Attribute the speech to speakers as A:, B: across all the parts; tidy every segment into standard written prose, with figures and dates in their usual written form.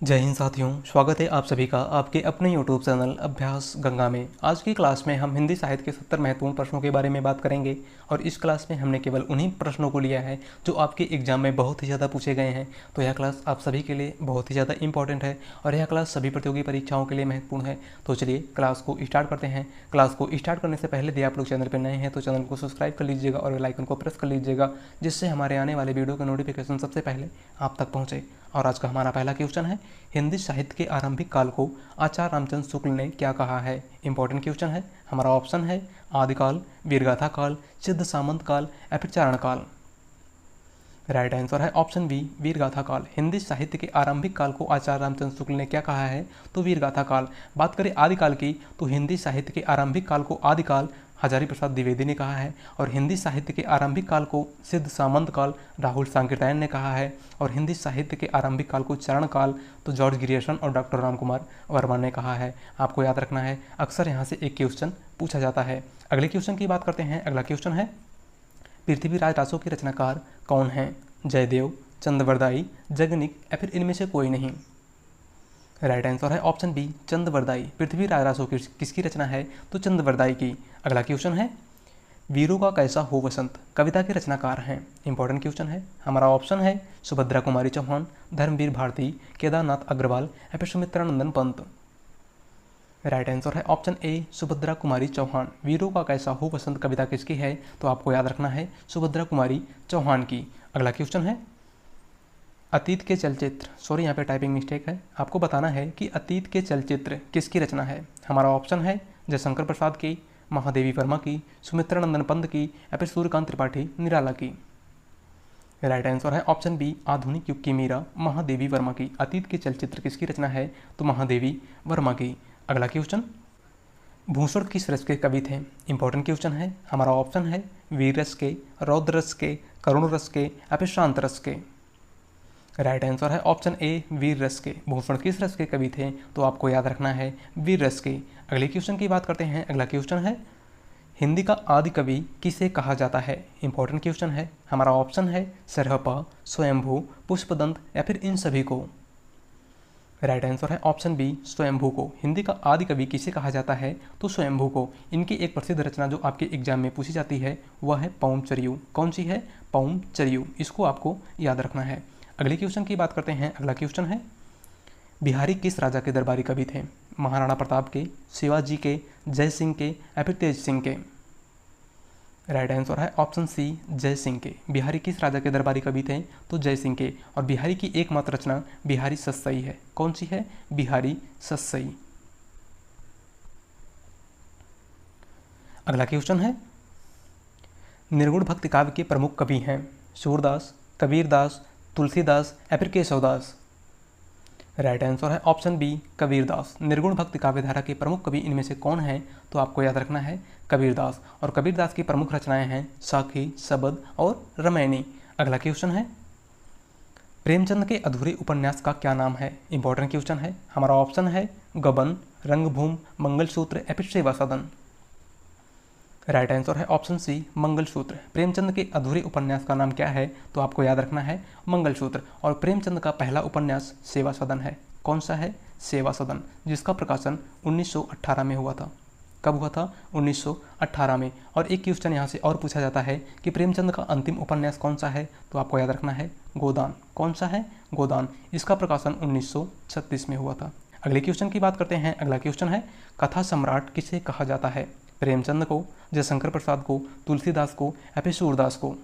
A: जय हिंद साथियों, स्वागत है आप सभी का आपके अपने यूट्यूब चैनल अभ्यास गंगा में। आज की क्लास में हम हिंदी साहित्य के 70 महत्वपूर्ण प्रश्नों के बारे में बात करेंगे और इस क्लास में हमने केवल उन्हीं प्रश्नों को लिया है जो आपके एग्जाम में बहुत ही ज़्यादा पूछे गए हैं। तो यह क्लास आप सभी के लिए बहुत ही ज़्यादा इंपॉर्टेंट है और यह क्लास सभी प्रतियोगी परीक्षाओं के लिए महत्वपूर्ण है। तो चलिए क्लास को स्टार्ट करते हैं। क्लास को स्टार्ट करने से पहले यदि आप लोग चैनल पर नए हैं तो चैनल को सब्सक्राइब कर लीजिएगा और बेल आइकन को प्रेस कर लीजिएगा, जिससे हमारे आने वाले वीडियो का नोटिफिकेशन सबसे पहले आप तक पहुँचे। और आज का हमारा पहला क्वेश्चन है, हिंदी साहित्य के आरंभिक काल को आचार्य रामचंद्र शुक्ल ने क्या कहा है। इंपॉर्टेंट क्वेश्चन है। हमारा ऑप्शन है आदिकाल, वीरगाथा काल, सिद्ध सामंत काल या फिर चारण काल। राइट आंसर है ऑप्शन बी, वीरगाथा काल। हिंदी साहित्य के आरंभिक काल को आचार्य रामचंद्र शुक्ल ने क्या कहा है, तो वीरगाथा काल। बात करें आदिकाल की तो हिंदी साहित्य के आरंभिक काल को आदिकाल हजारी प्रसाद द्विवेदी ने कहा है और हिंदी साहित्य के आरंभिक काल को सिद्ध सामंत काल राहुल सांकृत्यायन ने कहा है और हिंदी साहित्य के आरंभिक काल को चरण काल तो जॉर्ज ग्रियर्सन और डॉक्टर रामकुमार वर्मा ने कहा है। आपको याद रखना है, अक्सर यहाँ से एक क्वेश्चन पूछा जाता है। अगले क्वेश्चन की बात करते हैं। अगला क्वेश्चन है, पृथ्वीराज रासो के रचनाकार कौन हैं। जयदेव, चंद्रवरदाई, जगनिक या फिर इनमें से कोई नहीं। राइट आंसर है ऑप्शन बी, चंद्रवरदाई। पृथ्वीराज रासो किसकी रचना है, तो चंद्रवरदाई की। अगला क्वेश्चन है, वीरों का कैसा हो वसंत कविता के रचनाकार हैं। इंपॉर्टेंट क्वेश्चन है। हमारा ऑप्शन है सुभद्रा कुमारी चौहान, धर्मवीर भारती, केदारनाथ अग्रवाल या फिर सुमित्रा नंदन पंत। राइट आंसर है ऑप्शन ए, सुभद्रा कुमारी चौहान। वीरों का कैसा हो वसंत कविता किसकी है, तो आपको याद रखना है सुभद्रा कुमारी चौहान की। अगला क्वेश्चन है, अतीत के चलचित्र, सॉरी यहाँ पे टाइपिंग मिस्टेक है, आपको बताना है कि अतीत के चलचित्र किसकी रचना है। हमारा ऑप्शन है जयशंकर प्रसाद की, महादेवी वर्मा की, सुमित्रा नंदन पंत की या फिर सूर्यकांत त्रिपाठी निराला की। राइट आंसर है ऑप्शन बी, आधुनिक युग की मीरा महादेवी वर्मा की। अतीत के चलचित्र किसकी रचना है, तो महादेवी वर्मा की। अगला क्वेश्चन, भूषण किस रस के कवि थे। इंपॉर्टेंट क्वेश्चन है। हमारा ऑप्शन है वीर रस के, रौद्र रस के, करुण रस के या फिर शांत रस के। राइट आंसर है ऑप्शन ए, वीर रस के। भूषण किस रस के कवि थे, तो आपको याद रखना है वीर रस के। अगले क्वेश्चन की बात करते हैं। अगला क्वेश्चन है, हिंदी का आदि कवि किसे कहा जाता है। इंपॉर्टेंट क्वेश्चन है। हमारा ऑप्शन है सरहपा, स्वयंभू, पुष्पदंत या फिर इन सभी को। राइट आंसर है ऑप्शन बी, स्वयंभू को। हिंदी का आदि कवि किसे कहा जाता है, तो स्वयंभू को। इनकी एक प्रसिद्ध रचना जो आपके एग्जाम में पूछी जाती है वह है पौम चरियू। कौन सी है, पौम चरियू। इसको आपको याद रखना है। अगले क्वेश्चन की बात करते हैं। अगला क्वेश्चन है, बिहारी किस राजा के दरबारी कवि थे। महाराणा प्रताप के, शिवाजी के, जय सिंह के या फिर तेज सिंह के। राइट आंसर है ऑप्शन सी, जय सिंह के। बिहारी किस राजा के दरबारी कवि थे, तो जय सिंह के। और बिहारी की एकमात्र रचना बिहारी सस्सई है। कौन सी है, बिहारी सस्सई। अगला क्वेश्चन है, निर्गुण भक्ति काव्य के प्रमुख कवि हैं। सूरदास, कबीरदास, तुलसीदास या फिर केशवदास। राइट आंसर है ऑप्शन बी, कबीरदास। निर्गुण भक्ति काव्यधारा के प्रमुख कवि इनमें से कौन है, तो आपको याद रखना है कबीरदास। और कबीरदास की प्रमुख रचनाएं हैं साखी, सबद और रामायणी। अगला क्वेश्चन है, प्रेमचंद के अधूरे उपन्यास का क्या नाम है। इंपॉर्टेंट क्वेश्चन है। हमारा ऑप्शन है गबन, रंगभूमि, मंगलसूत्र या फिर सेवा सदन। राइट आंसर है ऑप्शन सी, मंगलसूत्र। प्रेमचंद के अधूरे उपन्यास का नाम क्या है, तो आपको याद रखना है मंगलसूत्र। और प्रेमचंद का पहला उपन्यास सेवा सदन है। कौन सा है, सेवा सदन, जिसका प्रकाशन 1918 में हुआ था। कब हुआ था, 1918 में। और एक क्वेश्चन यहाँ से और पूछा जाता है कि प्रेमचंद का अंतिम उपन्यास कौन सा है, तो आपको याद रखना है गोदान। कौन सा है, गोदान। इसका प्रकाशन 1936 में हुआ था। अगले क्वेश्चन की बात करते हैं। अगला क्वेश्चन है, कथा सम्राट किसे कहा जाता है। प्रेमचंद को, जयशंकर प्रसाद को, तुलसीदास को या फिर सूरदास को।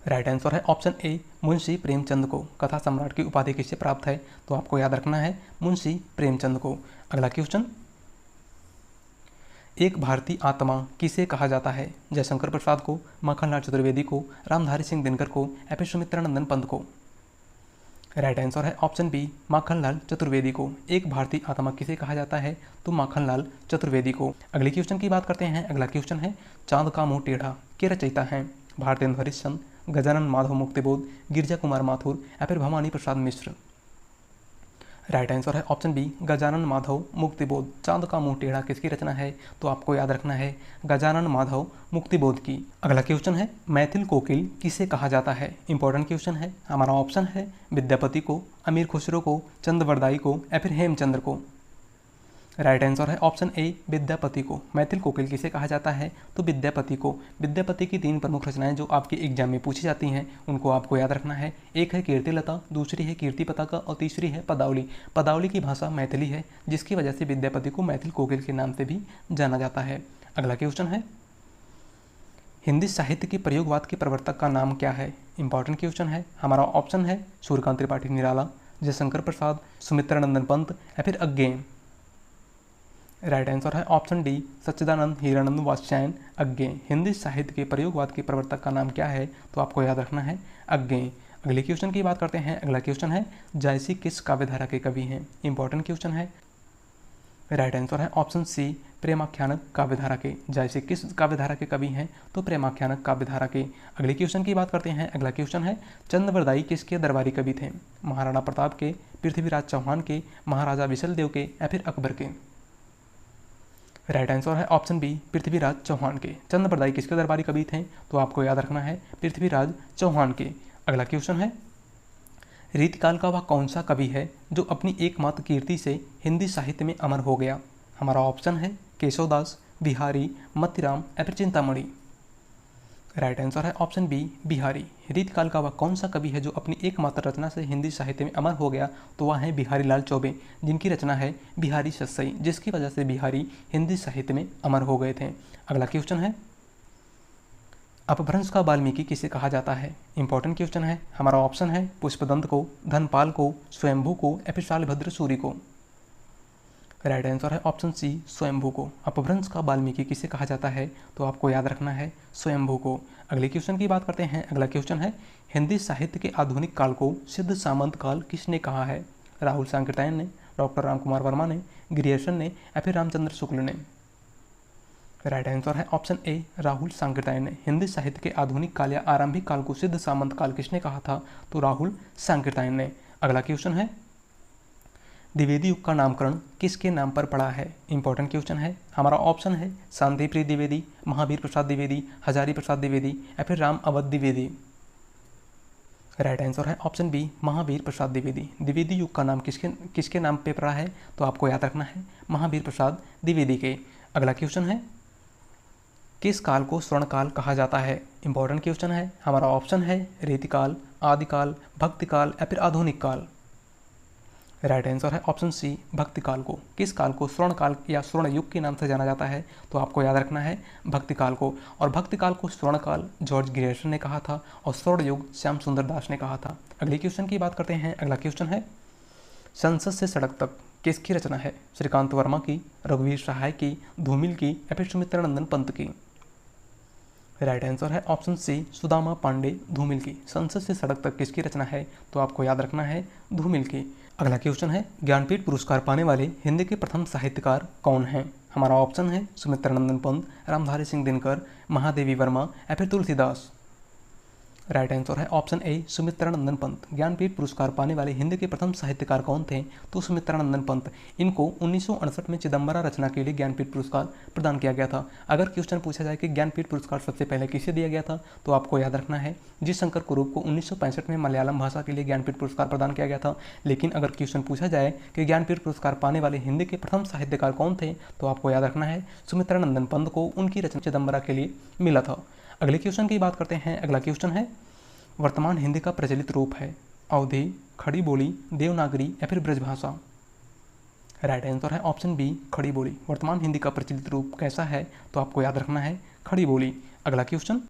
A: राइट आंसर है ऑप्शन ए, मुंशी प्रेमचंद को। कथा सम्राट की उपाधि किसे प्राप्त है, तो आपको याद रखना है मुंशी प्रेमचंद को। अगला क्वेश्चन, एक भारतीय आत्मा किसे कहा जाता है। जयशंकर प्रसाद को, माखनलाल चतुर्वेदी को, रामधारी सिंह दिनकर को या फिर सुमित्रा नंदन पंत को। राइट आंसर है ऑप्शन बी, माखनलाल चतुर्वेदी को। एक भारतीय आत्मा किसे कहा जाता है, तो माखनलाल चतुर्वेदी को। अगले क्वेश्चन की बात करते हैं। अगला क्वेश्चन है, चांद का मुंह टेढ़ा के रचयिता हैं। भारतेंद्र हरिश्चंद्र, गजानन माधव मुक्तिबोध, गिरजा कुमार माथुर या फिर भवानी प्रसाद मिश्र। राइट आंसर है ऑप्शन बी गजानन माधव मुक्तिबोध। चांद का मुंह टेढ़ा किसकी रचना है? तो आपको याद रखना है गजानन माधव मुक्तिबोध की। अगला क्वेश्चन है मैथिल कोकिल किसे कहा जाता है? इंपॉर्टेंट क्वेश्चन है। हमारा ऑप्शन है विद्यापति को, अमीर खुसरो को, चंद्रवरदाई को या फिर हेमचंद्र को। राइट आंसर है ऑप्शन ए विद्यापति को। मैथिल कोकिल किसे कहा जाता है? तो विद्यापति को। विद्यापति की 3 प्रमुख रचनाएं जो आपके एग्जाम में पूछी जाती हैं उनको आपको याद रखना है। एक है कीर्तिलता, दूसरी है कीर्ति पताका और तीसरी है पदावली। पदावली की भाषा मैथिली है जिसकी वजह से विद्यापति को मैथिल कोकिल के नाम से भी जाना जाता है। अगला क्वेश्चन है हिंदी साहित्य के प्रयोगवाद के प्रवर्तक का नाम क्या है? इंपॉर्टेंट क्वेश्चन है। हमारा ऑप्शन है सूर्यकांत त्रिपाठी निराला, जयशंकर प्रसाद, सुमित्रानंदन पंत या फिर अज्ञेय। राइट आंसर है ऑप्शन डी सच्चिदानंद हीरानंद वात्स्यायन अज्ञेय। हिंदी साहित्य के प्रयोगवाद के प्रवर्तक का नाम क्या है? तो आपको याद रखना है अज्ञेय। अगले क्वेश्चन की बात करते हैं। अगला क्वेश्चन है जायसी किस काव्यधारा के कवि हैं? इंपॉर्टेंट क्वेश्चन है। राइट आंसर है ऑप्शन सी प्रेमाख्यानक काव्यधारा के। जायसी किस काव्यधारा के कवि हैं? तो प्रेमाख्यानक काव्यधारा के। अगले क्वेश्चन की बात करते हैं। अगला क्वेश्चन है चंद्रवरदाई किसके दरबारी कवि थे? महाराणा प्रताप के, पृथ्वीराज चौहान के, महाराजा विशलदेव के या फिर अकबर के। राइट आंसर है ऑप्शन बी पृथ्वीराज चौहान के। चंद्रवरदाई किसके दरबारी कवि थे? तो आपको याद रखना है पृथ्वीराज चौहान के। अगला क्वेश्चन है रीतिकाल का वह कौन सा कवि है जो अपनी एकमात्र कीर्ति से हिंदी साहित्य में अमर हो गया? हमारा ऑप्शन है केशवदास, बिहारी, मतिराम या फिर चिंतामणि। राइट आंसर है ऑप्शन बी बिहारी। रीतिकाल का वह कौन सा कवि है जो अपनी एकमात्र रचना से हिंदी साहित्य में अमर हो गया? तो वह है बिहारी लाल चौबे जिनकी रचना है बिहारी सस्सई, जिसकी वजह से बिहारी हिंदी साहित्य में अमर हो गए थे। अगला क्वेश्चन है अपभ्रंश का वाल्मीकि किसे कहा जाता है? इंपॉर्टेंट क्वेश्चन है। हमारा ऑप्शन है पुष्पदंत को, धनपाल को, स्वयंभू को या फिर शालभद्र सूरी को। राइट आंसर है ऑप्शन सी स्वयंभू को। अपभ्रंश का वाल्मीकि किसे कहा जाता है? तो आपको याद रखना है स्वयंभू को। अगले क्वेश्चन की बात करते हैं। अगला क्वेश्चन है हिंदी साहित्य के आधुनिक काल को सिद्ध सामंत काल किसने कहा है? राहुल सांकृत्यायन ने, डॉक्टर रामकुमार वर्मा ने, ग्रियर्सन ने या फिर रामचंद्र शुक्ल ने। राइट आंसर है ऑप्शन ए राहुल सांकृत्यायन ने। हिंदी साहित्य के आधुनिक काल या आरंभिक काल को सिद्ध सामंत काल किसने कहा था? तो राहुल सांकृत्यायन ने। अगला क्वेश्चन है द्विवेदी युग का नामकरण किसके नाम पर पड़ा है? इंपॉर्टेंट क्वेश्चन है। हमारा ऑप्शन है शांतिप्रिय द्विवेदी, महावीर प्रसाद द्विवेदी, हजारी प्रसाद द्विवेदी या फिर राम अवध द्विवेदी। राइट आंसर है ऑप्शन बी महावीर प्रसाद द्विवेदी। द्विवेदी युग का नाम किसके नाम पे पड़ा है? तो आपको याद रखना है महावीर प्रसाद द्विवेदी के। अगला क्वेश्चन है किस काल को स्वर्णकाल कहा जाता है? इंपॉर्टेंट क्वेश्चन है। हमारा ऑप्शन है रीतिकाल, आदिकाल, भक्तिकाल या फिर आधुनिक काल। राइट आंसर है ऑप्शन सी भक्तिकाल को। किस काल को स्वर्णकाल या स्वर्ण युग के नाम से जाना जाता है? तो आपको याद रखना है भक्तिकाल को। और भक्तिकाल को स्वर्णकाल जॉर्ज ग्रियर्सन ने कहा था और स्वर्ण युग श्याम सुंदर दास ने कहा था। अगले क्वेश्चन की बात करते हैं। अगला क्वेश्चन है संसद से सड़क तक किसकी रचना है? श्रीकांत वर्मा की, रघुवीर सहाय की, धूमिल की या फिर सुमित्रानंदन पंत की। राइट आंसर है ऑप्शन सी सुदामा पांडे धूमिल की। संसद से सड़क तक किसकी रचना है? तो आपको याद रखना है धूमिल की। अगला क्वेश्चन है ज्ञानपीठ पुरस्कार पाने वाले हिंदी के प्रथम साहित्यकार कौन हैं? हमारा ऑप्शन है सुमित्रानंदन पंत, रामधारी सिंह दिनकर, महादेवी वर्मा या फिर तुलसीदास। राइट आंसर है ऑप्शन ए सुमित्रानंदन पंत। ज्ञानपीठ पुरस्कार पाने वाले हिंदी के प्रथम साहित्यकार कौन थे? तो सुमित्रानंदन पंत। इनको 1968 में चिदम्बरा रचना के लिए ज्ञानपीठ पुरस्कार प्रदान किया गया था। अगर क्वेश्चन पूछा जाए कि ज्ञानपीठ पुरस्कार सबसे पहले किसे दिया गया था, तो आपको याद रखना है जी शंकर कुरूप को 1965 में मलयालम भाषा के लिए ज्ञानपीठ पुरस्कार प्रदान किया गया था। लेकिन अगर क्वेश्चन पूछा जाए कि ज्ञानपीठ पुरस्कार पाने वाले हिंदी के प्रथम साहित्यकार कौन थे, तो आपको याद रखना है सुमित्रानंदन पंत को उनकी रचना चिदम्बरा के लिए मिला था। अगले क्वेश्चन की बात करते हैं। अगला क्वेश्चन है वर्तमान हिंदी का प्रचलित रूप है अवधी, खड़ी बोली, देवनागरी या फिर ब्रजभाषा। राइट आंसर है ऑप्शन बी खड़ी बोली। वर्तमान हिंदी का प्रचलित रूप कैसा है? तो आपको याद रखना है खड़ी बोली। अगला क्वेश्चन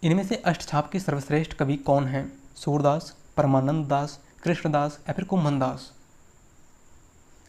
A: इनमें से अष्टछाप के सर्वश्रेष्ठ कवि कौन हैं? सूरदास, परमानंद दास, कृष्णदास या फिर कुम्भन दास।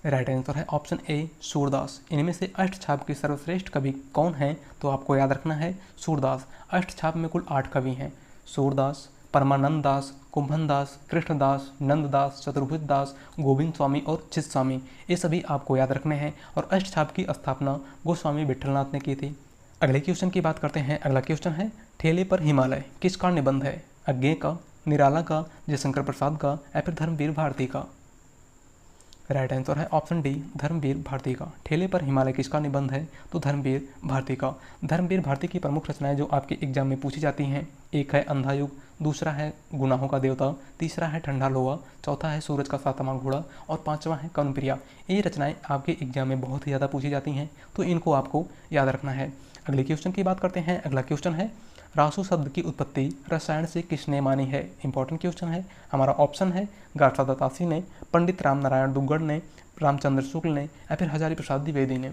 A: राइट आंसर है ऑप्शन ए सूरदास। इनमें से अष्टछाप के सर्वश्रेष्ठ कवि कौन हैं? तो आपको याद रखना है सूरदास। अष्टछाप में कुल 8 कवि हैं। सूरदास, परमानंद दास, कुंभन दास, कृष्णदास, नंददास, चतुर्भुज दास, गोविंद स्वामी और चित स्वामी, ये सभी आपको याद रखने हैं। और अष्टछाप की स्थापना गोस्वामी विठलनाथ ने की थी। अगले क्वेश्चन की बात करते हैं। अगला क्वेश्चन है ठेले पर हिमालय किसका निबंध है? अज्ञेय का, निराला का, जयशंकर प्रसाद का या फिर धर्मवीर भारती का। राइट आंसर है ऑप्शन डी, धर्मवीर भारती का। ठेले पर हिमालय किसका निबंध है? तो धर्मवीर भारती का। धर्मवीर भारती की प्रमुख रचनाएं जो आपके एग्जाम में पूछी जाती हैं, एक है अंधा युग, दूसरा है गुनाहों का देवता, तीसरा है ठंडा लोहा, चौथा है सूरज का सातवां घोड़ा और पांचवा है कौनप्रिया। ये रचनाएं आपके एग्जाम में बहुत ही ज़्यादा पूछी जाती हैं, तो इनको आपको याद रखना है। अगले क्वेश्चन की बात करते हैं। अगला क्वेश्चन है, रासु शब्द की उत्पत्ति रसायन से किसने मानी है? इंपॉर्टेंट क्वेश्चन है। हमारा ऑप्शन है गार्सा दत्तासी ने, पंडित राम नारायण दुग्गड़ ने, रामचंद्र शुक्ल ने या फिर हजारी प्रसाद द्विवेदी ने।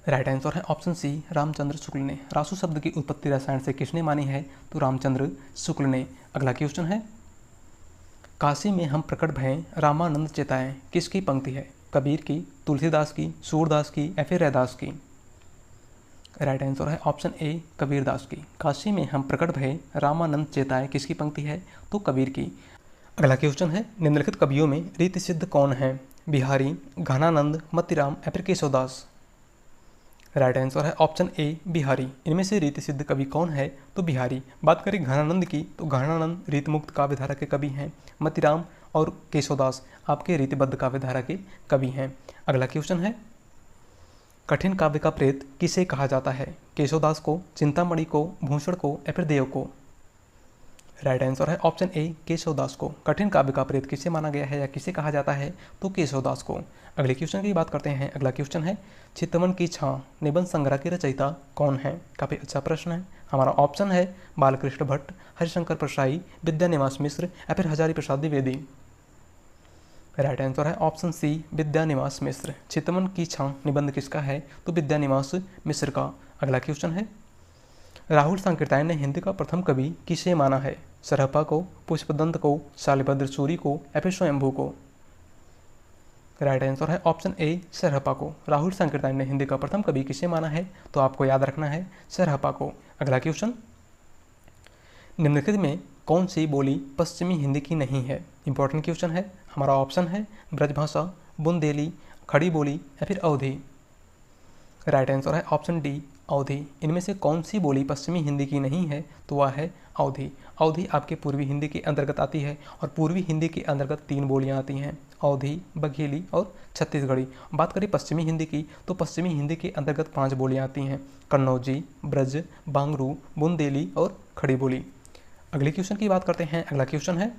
A: राइट आंसर है ऑप्शन सी, रामचंद्र शुक्ल ने। रासु शब्द की उत्पत्ति रसायन से किसने मानी है? तो रामचंद्र शुक्ल ने। अगला क्वेश्चन है, काशी में हम प्रकट भय रामानंद चेताएं किसकी पंक्ति है? कबीर की, तुलसीदास की, सूरदास की या फिर रैदास की? राइट आंसर है ऑप्शन ए, कबीरदास की। काशी में हम प्रकट भय रामानंद चेताएं किसकी पंक्ति है? तो कबीर की। अगला क्वेश्चन है, निम्नलिखित कवियों में रीति सिद्ध कौन है? बिहारी, घनानंद, मतीराम या फिर केशवदास? राइट आंसर है ऑप्शन ए, बिहारी। इनमें से रीति सिद्ध कवि कौन है? तो बिहारी। बात करें घनानंद की, तो घनानंद रीतमुक्त काव्यधारा के कवि हैं। मतीराम और केशवदास आपके रीतिबद्ध काव्यधारा के कवि हैं। अगला क्वेश्चन है, कठिन काव्य का प्रेत किसे कहा जाता है? केशवदास को, चिंतामणि को, भूषण को या फिर देव को? राइट आंसर है ऑप्शन ए, केशवदास को। कठिन काव्य का प्रेत किसे माना गया है या किसे कहा जाता है? तो केशवदास को। अगले क्वेश्चन की बात करते हैं। अगला क्वेश्चन है, चितवन की छां निबंध संग्रह के रचयिता कौन है? काफ़ी अच्छा प्रश्न है। हमारा ऑप्शन है बालकृष्ण भट्ट, हरिशंकर परसाई, विद्यानिवास मिश्र या फिर हजारी प्रसाद द्विवेदी? राइट आंसर है ऑप्शन सी, विद्यानिवास मिश्र। चितवन की छां निबंध किसका है? तो विद्यानिवास मिश्र का। अगला क्वेश्चन है, राहुल सांकृत्यायन ने हिंदी का प्रथम कवि किसे माना है? सरहपा को, पुष्पदंत को, शालिभद्र सूरी को या फिर स्वयंभू को? राइट आंसर है ऑप्शन ए, सरहपा को। राहुल सांकृत्यायन ने हिंदी का प्रथम कवि किसे माना है? तो आपको याद रखना है सरहपा को। अगला क्वेश्चन, निम्नलिखित में कौन सी बोली पश्चिमी हिंदी की नहीं है? इंपॉर्टेंट क्वेश्चन है। हमारा ऑप्शन है ब्रजभाषा, बुंदेली, खड़ी बोली या फिर अवधी? राइट आंसर है ऑप्शन डी, अवधी। इनमें से कौन सी बोली पश्चिमी हिंदी की नहीं है? तो वह है अवधी। अवधी आपके पूर्वी हिंदी के अंतर्गत आती है और पूर्वी हिंदी के अंतर्गत 3 बोलियां आती हैं, अवधी, बघेली और छत्तीसगढ़ी। बात करें पश्चिमी हिंदी की, तो पश्चिमी हिंदी के अंतर्गत 5 बोलियां आती हैं, कन्नौजी, ब्रज, बांगरू, बुंदेली और खड़ी बोली। अगले क्वेश्चन की बात करते हैं। अगला क्वेश्चन है,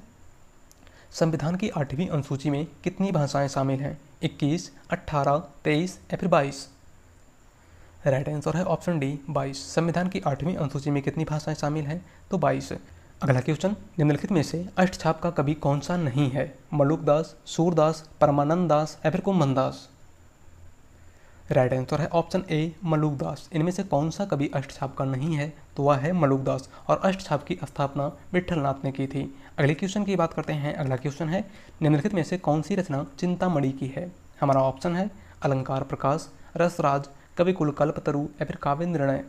A: संविधान की 8वीं अनुसूची में कितनी भाषाएं शामिल हैं? 21, 18, 23 या फिर 22? राइट आंसर है ऑप्शन डी, 22। संविधान की 8वीं अनुसूची में कितनी भाषाएं शामिल हैं? तो 22। अगला क्वेश्चन, निम्नलिखित में से अष्टछाप का कवि कौन सा नहीं है? मलुकदास, सूरदास, परमानंद दास या फिर कुंभन दास? राइट आंसर है ऑप्शन ए, मलुकदास। इनमें से कौन सा कवि अष्टछाप का नहीं है? तो वह है मलुकदास और अष्टछाप की स्थापना विट्ठलनाथ ने की थी। अगले क्वेश्चन की बात करते हैं। अगला क्वेश्चन है, निम्नलिखित में से कौन सी रचना चिंतामणि की है? हमारा ऑप्शन है अलंकार प्रकाश, रसराज, कविकुल कल्पतरु या फिर काव्य निर्णय?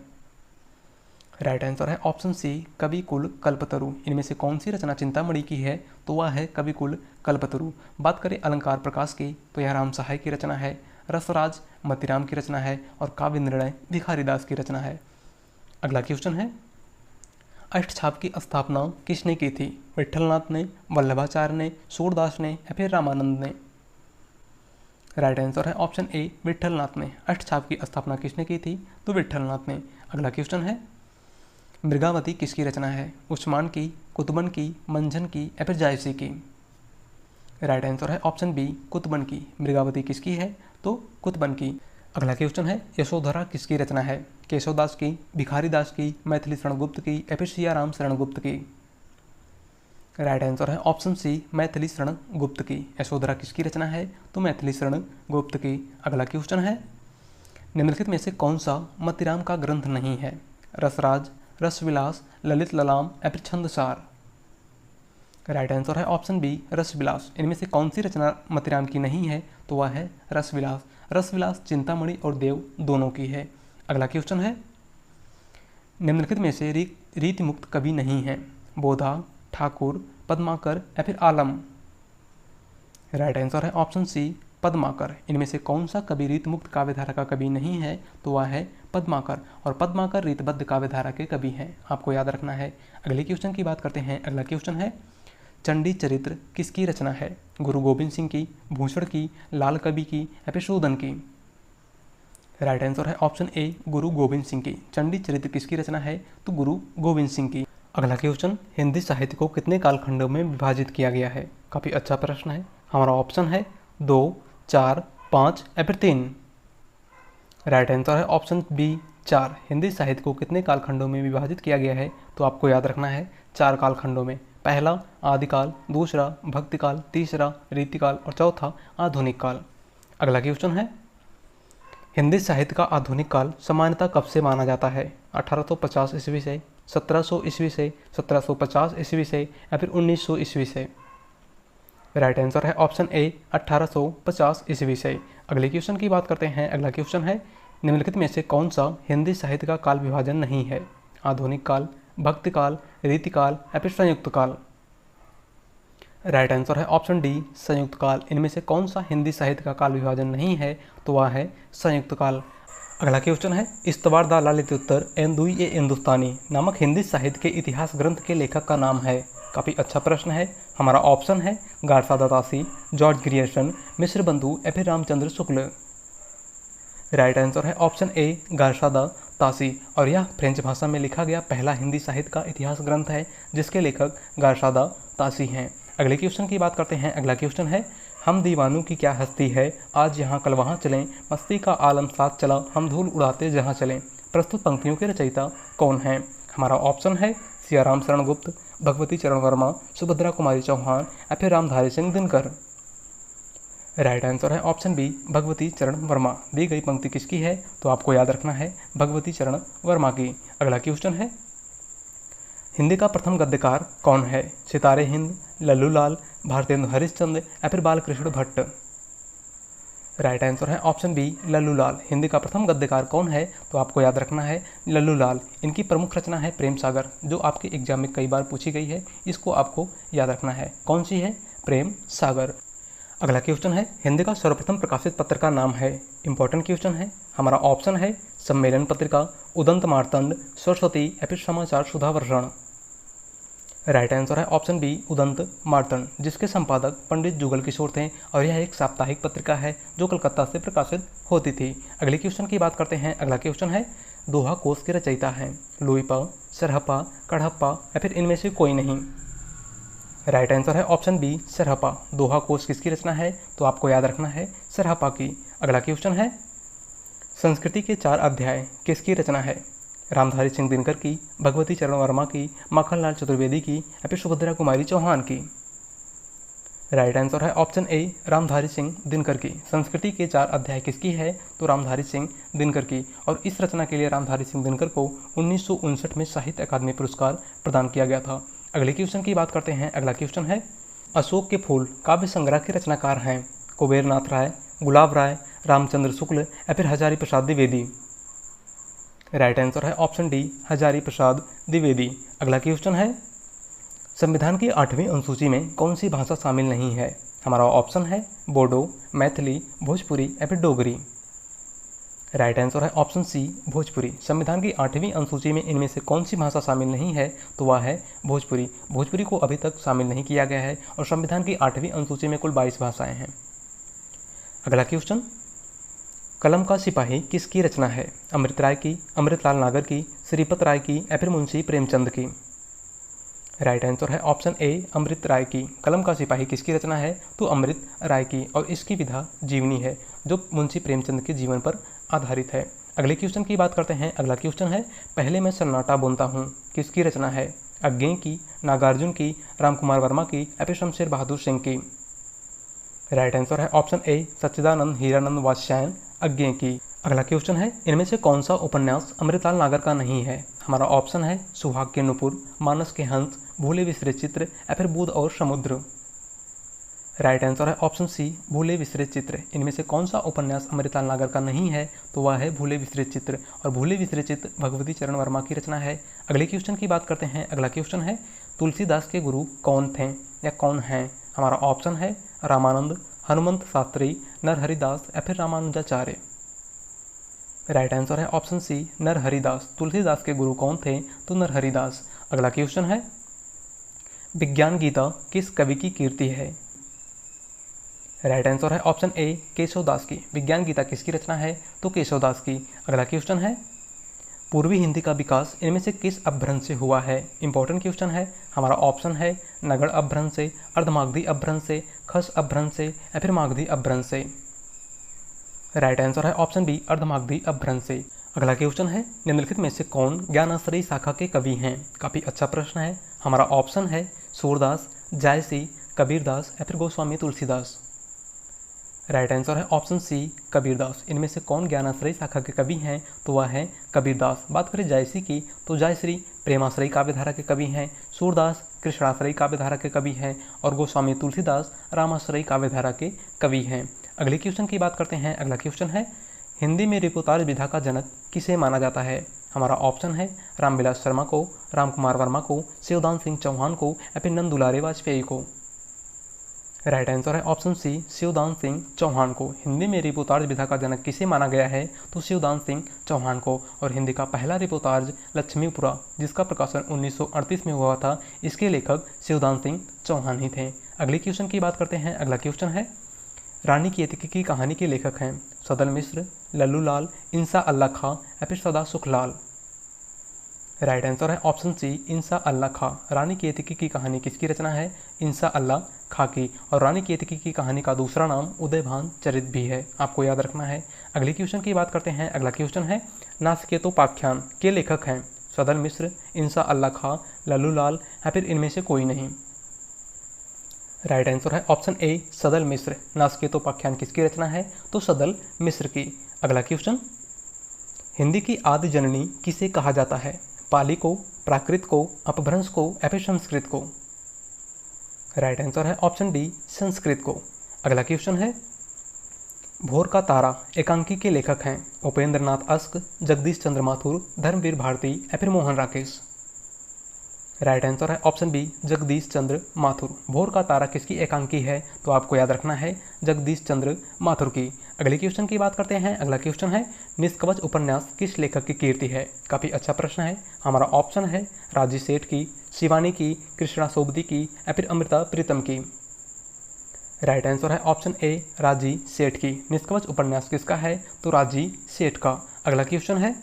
A: राइट आंसर है ऑप्शन सी, कविकुल कल्पतरु। इनमें से कौन सी रचना चिंतामणि की है? तो वह है कविकुल कल्पतरु। बात करें अलंकार प्रकाश की, तो यह राम सहाय की रचना है, रसराज मतीराम की रचना है और काव्य निर्णय भिखारीदास की रचना है। अगला क्वेश्चन है, अष्टछाप की स्थापना किसने की थी? विट्ठलनाथ ने, वल्लभाचार्य ने, सूरदास ने या फिर रामानंद ने? राइट आंसर है ऑप्शन ए, विट्ठलनाथ ने। अष्टछाप की स्थापना किसने की थी? तो विट्ठलनाथ ने। अगला क्वेश्चन है, मृगावती किसकी रचना है? उस्मान की, कुतुबन की, मंझन की या फिर जायसी की? राइट आंसर है ऑप्शन बी, कुतुबन की। मृगावती किसकी है? तो कुतुबन की। अगला क्वेश्चन है, यशोधरा किसकी रचना है? केशवदास की, भिखारीदास की, मैथिली शरण गुप्त की या फिर सियाराम शरण गुप्त की? राइट आंसर है ऑप्शन सी, मैथिली शरण गुप्त की। यशोधरा किसकी रचना है? तो मैथिली शरण गुप्त की। अगला क्वेश्चन है, निम्नलिखित में से कौन सा मतीराम का ग्रंथ नहीं है? रसराज, रसविलास, ललित ललाम या फिर छंदसार? राइट आंसर है ऑप्शन बी, रसविलास। इनमें से कौन सी रचना मतीराम की नहीं है? तो वह है रसविलास। रसविलास चिंतामणि और देव दोनों की है। अगला क्वेश्चन है, निम्नलिखित में से रीति मुक्त कवि नहीं है? बोधा, ठाकुर, पद्माकर या फिर आलम? राइट आंसर है ऑप्शन सी, पद्माकर। इनमें से कौन सा कवि रीतमुक्त काव्यधारा का कवि नहीं है? तो वह है पद्माकर और पद्माकर रीतबद्ध काव्यधारा के कवि हैं, आपको याद रखना है। अगले क्वेश्चन की बात करते हैं। अगला क्वेश्चन है, चंडी चरित्र किसकी रचना है? गुरु गोविंद सिंह की, भूषण की, लाल कवि की या फिर शोधन की? राइट आंसर है ऑप्शन ए, गुरु गोविंद सिंह की। चंडी चरित्र किसकी रचना है? तो गुरु गोविंद सिंह की। अगला क्वेश्चन, हिंदी साहित्य को कितने कालखंडों में विभाजित किया गया है? काफ़ी अच्छा प्रश्न है। हमारा ऑप्शन है 2, 4, 5 या फिर 3। राइट आंसर है ऑप्शन बी, 4। हिंदी साहित्य को कितने कालखंडों में विभाजित किया गया है? तो आपको याद रखना है 4 कालखंडों में। पहला आदिकाल, दूसरा भक्तिकाल, तीसरा रीतिकाल और चौथा आधुनिक काल। अगला क्वेश्चन है, हिंदी साहित्य का आधुनिक काल सामान्यतः कब से माना जाता है? 1850 ईस्वी से, 1700 ईस्वी से, 1750 ईस्वी से या फिर 1900 ईस्वी से? राइट आंसर है ऑप्शन ए, 1850 ईस्वी से। अगले क्वेश्चन की बात करते हैं। अगला क्वेश्चन है, निम्नलिखित में से कौन सा हिंदी साहित्य का काल विभाजन नहीं है? आधुनिक काल, भक्तिकाल, रीतिकाल या फिर संयुक्त काल? राइट आंसर है ऑप्शन डी, संयुक्त काल। इनमें से कौन सा हिंदी साहित्य का काल विभाजन नहीं है? तो वह है संयुक्त काल। अगला क्वेश्चन है, इस्तवार दा ललितोत्तर एंदुई ए हिंदुस्तानी नामक हिंदी साहित्य के इतिहास ग्रंथ के लेखक का नाम है? काफ़ी अच्छा प्रश्न है। हमारा ऑप्शन है गारसादा तासी, जॉर्ज ग्रियर्सन, मिश्र बंधु या फिर रामचंद्र शुक्ल। राइट आंसर है ऑप्शन ए, गारसादा तासी। और यह फ्रेंच भाषा में लिखा गया पहला हिंदी साहित्य का इतिहास ग्रंथ है जिसके लेखक गारसादा तासी हैं। अगले क्वेश्चन की बात करते हैं। अगला क्वेश्चन है, हम दीवानों की क्या हस्ती है, आज यहाँ कल वहाँ चलें, मस्ती का आलम साथ चला, हम धूल उड़ाते जहाँ चलें। प्रस्तुत पंक्तियों के रचयिता कौन है? हमारा ऑप्शन है सियाराम शरण गुप्त, भगवती चरण वर्मा, सुभद्रा कुमारी चौहान या फिर रामधारी सिंह दिनकर। राइट आंसर है ऑप्शन बी, भगवती चरण वर्मा। दी गई पंक्ति किसकी है? तो आपको याद रखना है भगवती चरण वर्मा की। अगला क्वेश्चन है, हिंदी का प्रथम गद्यकार कौन है? सितारे हिंद, लल्लू लाल, भारतेंदु हरिश्चंद्र या फिर बालकृष्ण भट्ट? राइट आंसर है ऑप्शन बी, लल्लू लाल। हिंदी का प्रथम गद्यकार कौन है? तो आपको याद रखना है लल्लू लाल। इनकी प्रमुख रचना है प्रेम सागर, जो आपके एग्जाम में कई बार पूछी गई है। इसको आपको याद रखना है। कौन सी है? प्रेम सागर। अगला क्वेश्चन है, हिंदी का सर्वप्रथम प्रकाशित पत्र का नाम है? इंपॉर्टेंट क्वेश्चन है। हमारा ऑप्शन है सम्मेलन पत्रिका, उदंत मार्तंड, सरस्वती या फिर समाचार सुधावर्षण? राइट आंसर है ऑप्शन बी, उदंत मार्तंड, जिसके संपादक पंडित जुगल किशोर थे और यह एक साप्ताहिक पत्रिका है जो कलकत्ता से प्रकाशित होती थी। अगले क्वेश्चन की बात करते हैं। अगला क्वेश्चन है, दोहा कोश के रचयिता हैं? लुईपा, सरहप्पा, कढ़प्पा या फिर इनमें से कोई नहीं? राइट आंसर है ऑप्शन बी, सरहप्पा। दोहा कोश किसकी रचना है? तो आपको याद रखना है सरहप्पा की। अगला क्वेश्चन है, संस्कृति के 4 अध्याय किसकी रचना है? रामधारी सिंह दिनकर की, भगवती चरण वर्मा की, माखनलाल चतुर्वेदी की या फिर सुभद्रा कुमारी चौहान की? राइट आंसर है ऑप्शन ए, रामधारी सिंह दिनकर की। संस्कृति के 4 अध्याय किसकी है? तो रामधारी सिंह दिनकर की। और इस रचना के लिए रामधारी सिंह दिनकर को 1959 में साहित्य अकादमी पुरस्कार प्रदान किया गया था। अगले क्वेश्चन की बात करते हैं। अगला क्वेश्चन है, अशोक के फूल काव्य संग्रह के रचनाकार हैं? कुबेरनाथ राय, गुलाब राय, रामचंद्र शुक्ल या फिर हजारी प्रसाद द्विवेदी? राइट आंसर है ऑप्शन डी, हजारी प्रसाद द्विवेदी। अगला क्वेश्चन है, संविधान की 8वीं अनुसूची में कौन सी भाषा शामिल नहीं है? हमारा ऑप्शन है बोडो, मैथिली, भोजपुरी या फिर डोगरी? राइट आंसर है ऑप्शन सी, भोजपुरी। संविधान की 8वीं अनुसूची में इनमें से कौन सी भाषा शामिल नहीं है? तो वह है भोजपुरी। भोजपुरी को अभी तक शामिल नहीं किया गया है और संविधान की 8वीं अनुसूची में कुल 22 भाषाएं हैं। अगला क्वेश्चन, कलम का सिपाही किसकी रचना है? अमृत राय की, अमृतलाल नागर की, श्रीपत राय की या फिर मुंशी प्रेमचंद की? राइट आंसर है ऑप्शन ए, अमृत राय की। कलम का सिपाही किसकी रचना है? तो अमृत राय की। और इसकी विधा जीवनी है जो मुंशी प्रेमचंद के जीवन पर आधारित है। अगले क्वेश्चन की बात करते हैं। अगला क्वेश्चन है, पहले मैं सन्नाटा बुनता हूँ किसकी रचना है? अज्ञे की, नागार्जुन की, रामकुमार वर्मा की या फिर शमशेर बहादुर सिंह की? राइट आंसर है ऑप्शन ए, सच्चिदानंद हीरानंद वात्स्यायन अज्ञे की। अगला क्वेश्चन है, इनमें से कौन सा उपन्यास अमृतलाल नागर का नहीं है? हमारा ऑप्शन है सुहाग के नुपुर, मानस के हंस, भूले बिसरे चित्र या फिर बूंद और समुद्र? राइट आंसर है ऑप्शन सी, भूले बिसरे चित्र। इनमें से कौन सा उपन्यास अमृतलाल नागर का नहीं है? तो वह है भूले बिसरे चित्र। और भूले बिसरे चित्र भगवती चरण वर्मा की रचना है। अगले क्वेश्चन की बात करते हैं। अगला क्वेश्चन है, तुलसीदास के गुरु कौन थे या कौन हैं? हमारा ऑप्शन है रामानंद, हनुमंत शास्त्री, नरहरिदास या फिर रामानुजाचार्य? राइट आंसर है ऑप्शन सी, नरहरिदास। तुलसीदास के गुरु कौन थे? तो नरहरिदास। अगला क्वेश्चन है, विज्ञान गीता किस कवि की कीर्ति है? राइट आंसर है ऑप्शन ए केशवदास की। विज्ञान गीता किसकी रचना है? तो केशवदास की। अगला क्वेश्चन है, पूर्वी हिंदी का विकास इनमें से किस अपभ्रंश से हुआ है? इंपॉर्टेंट क्वेश्चन है। हमारा ऑप्शन है नगड़ अपभ्रंश से, अर्धमागधी अपभ्रंश से, खस अपभ्रंश से या फिर मागधी अपभ्रंश से। राइट आंसर है ऑप्शन बी अर्धमागधी अपभ्रंश से। अगला क्वेश्चन है, निम्नलिखित में से कौन ज्ञानाश्रयी शाखा के कवि हैं? काफ़ी अच्छा प्रश्न है। हमारा ऑप्शन है सूरदास, जायसी, कबीरदास या फिर गोस्वामी तुलसीदास। राइट आंसर है ऑप्शन सी कबीरदास। इनमें से कौन ज्ञानाश्रयी शाखा के कवि हैं? तो वह है कबीरदास। बात करें जायसी की तो जायश्री प्रेमाश्रयी काव्यधारा के कवि हैं, सूरदास कृष्णाश्रयी काव्यधारा के कवि हैं और गोस्वामी तुलसीदास रामाश्रयी काव्यधारा के कवि हैं। अगले क्वेश्चन की बात करते हैं। अगला क्वेश्चन है, हिंदी में रिपोर्ताज विधा का जनक किसे माना जाता है? हमारा ऑप्शन है रामविलास शर्मा को, रामकुमार वर्मा को, शिवदान सिंह चौहान को या फिर नंद दुलारे वाजपेयी को। राइट आंसर है ऑप्शन सी शिवदान सिंह चौहान को। हिंदी में रिपोर्ताज विधा का जनक किसे माना गया है? तो शिवदान सिंह चौहान को। और हिंदी का पहला रिपोर्ताज लक्ष्मीपुरा, जिसका प्रकाशन 1938 में हुआ था, इसके लेखक शिवदान सिंह चौहान ही थे। अगले क्वेश्चन की बात करते हैं। अगला क्वेश्चन है, रानी केतकी की कहानी के लेखक हैं सदल मिश्र, लल्लू लाल, इंसा अल्लाह खां या फिर सदा सुखलाल। राइट आंसर है ऑप्शन सी इंसा अल्लाह खां। रानी केतकी की कहानी किसकी रचना है? इंसा अल्लाह खां की। और रानी केतकी की कहानी का दूसरा नाम उदयभान चरित भी है, आपको याद रखना है। अगले क्वेश्चन की बात करते हैं। अगला क्वेश्चन है, नासिकेतोपाख्यान के लेखक हैं सदल मिश्र, इंसा अल्लाह खां, लल्लू लाल या फिर इनमें से कोई नहीं। राइट आंसर है ऑप्शन ए सदल मिश्र। नासिकेतोपाख्यान किसकी रचना है? तो सदल मिश्र की। अगला क्वेश्चन, हिंदी की आदि जननी किसे कहा जाता है? पाली को, प्राकृत को, अपभ्रंश को या फिर संस्कृत को। राइट आंसर है ऑप्शन डी संस्कृत को। अगला क्वेश्चन है, भोर का तारा एकांकी के लेखक हैं उपेंद्र नाथ अस्क, जगदीश चंद्र माथुर, धर्मवीर भारती या फिर मोहन राकेश। राइट आंसर है ऑप्शन बी जगदीश चंद्र माथुर। भोर का तारा किसकी एकांकी है? तो आपको याद रखना है जगदीश चंद्र माथुर की। अगले क्वेश्चन की बात करते हैं। अगला क्वेश्चन है, निष्कवच उपन्यास किस लेखक की कीर्ति है? काफ़ी अच्छा प्रश्न है। हमारा ऑप्शन है राजी सेठ की, शिवानी की, कृष्णा सोबती की या फिर अमृता प्रीतम की। राइट आंसर है ऑप्शन ए राजी सेठ की। निष्कवच उपन्यास किसका है? तो राजी सेठ का। अगला क्वेश्चन है,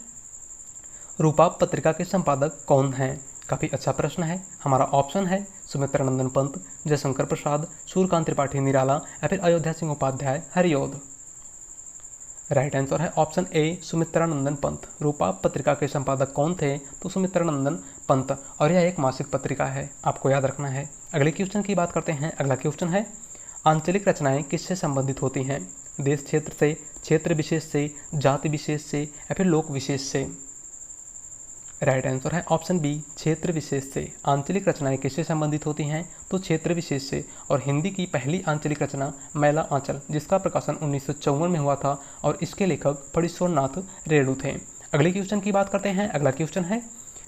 A: रूपा पत्रिका के संपादक कौन हैं? काफ़ी अच्छा प्रश्न है। हमारा ऑप्शन है सुमित्रानंदन पंत, जयशंकर प्रसाद, सूर्यकांत त्रिपाठी निराला या फिर अयोध्या सिंह उपाध्याय हरिओद। राइट आंसर है ऑप्शन ए सुमित्रानंदन पंत। रूपा पत्रिका के संपादक कौन थे? तो सुमित्रानंदन पंत। और यह एक मासिक पत्रिका है, आपको याद रखना है। अगले क्वेश्चन की बात करते हैं। अगला क्वेश्चन है, आंचलिक रचनाएं किससे संबंधित होती हैं? देश क्षेत्र से, क्षेत्र विशेष से, जाति विशेष से या फिर लोक विशेष से। राइट आंसर है ऑप्शन बी क्षेत्र विशेष से। आंचलिक रचनाएं किससे संबंधित होती हैं? तो क्षेत्र विशेष से। और हिंदी की पहली आंचलिक रचना मैला आंचल, जिसका प्रकाशन 1954 में हुआ था और इसके लेखक फणीश्वर नाथ रेणु थे। अगले क्वेश्चन की बात करते हैं। अगला क्वेश्चन है,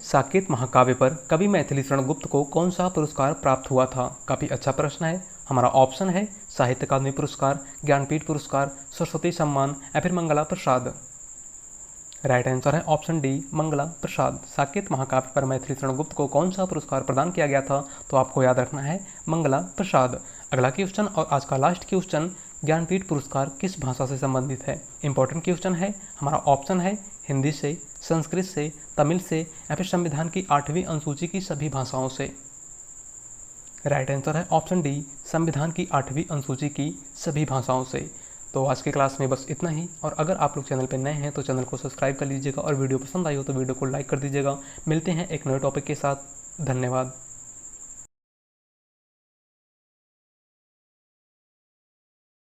A: साकेत महाकाव्य पर कवि मैथिली शरण गुप्त को कौन सा पुरस्कार प्राप्त हुआ था? काफ़ी अच्छा प्रश्न है। हमारा ऑप्शन है साहित्य अकादमी पुरस्कार, ज्ञानपीठ पुरस्कार, सरस्वती सम्मान या फिर मंगला प्रसाद। राइट आंसर है ऑप्शन डी मंगला प्रसाद। साकेत महाकाव्य पर मैथिली शरण गुप्त को कौन सा पुरस्कार प्रदान किया गया था? तो आपको याद रखना है मंगला प्रसाद। अगला क्वेश्चन और आज का लास्ट क्वेश्चन, ज्ञानपीठ पुरस्कार किस भाषा से संबंधित है? इंपॉर्टेंट क्वेश्चन है। हमारा ऑप्शन है हिंदी से, संस्कृत से, तमिल से या फिर संविधान की 8वीं अनुसूची की सभी भाषाओं से। राइट आंसर है ऑप्शन डी संविधान की 8वीं अनुसूची की सभी भाषाओं से। तो आज की क्लास में बस इतना ही। और अगर आप लोग चैनल पर नए हैं तो चैनल को सब्सक्राइब कर लीजिएगा और वीडियो पसंद आई हो तो वीडियो को लाइक कर दीजिएगा। मिलते हैं एक नए टॉपिक के साथ। धन्यवाद।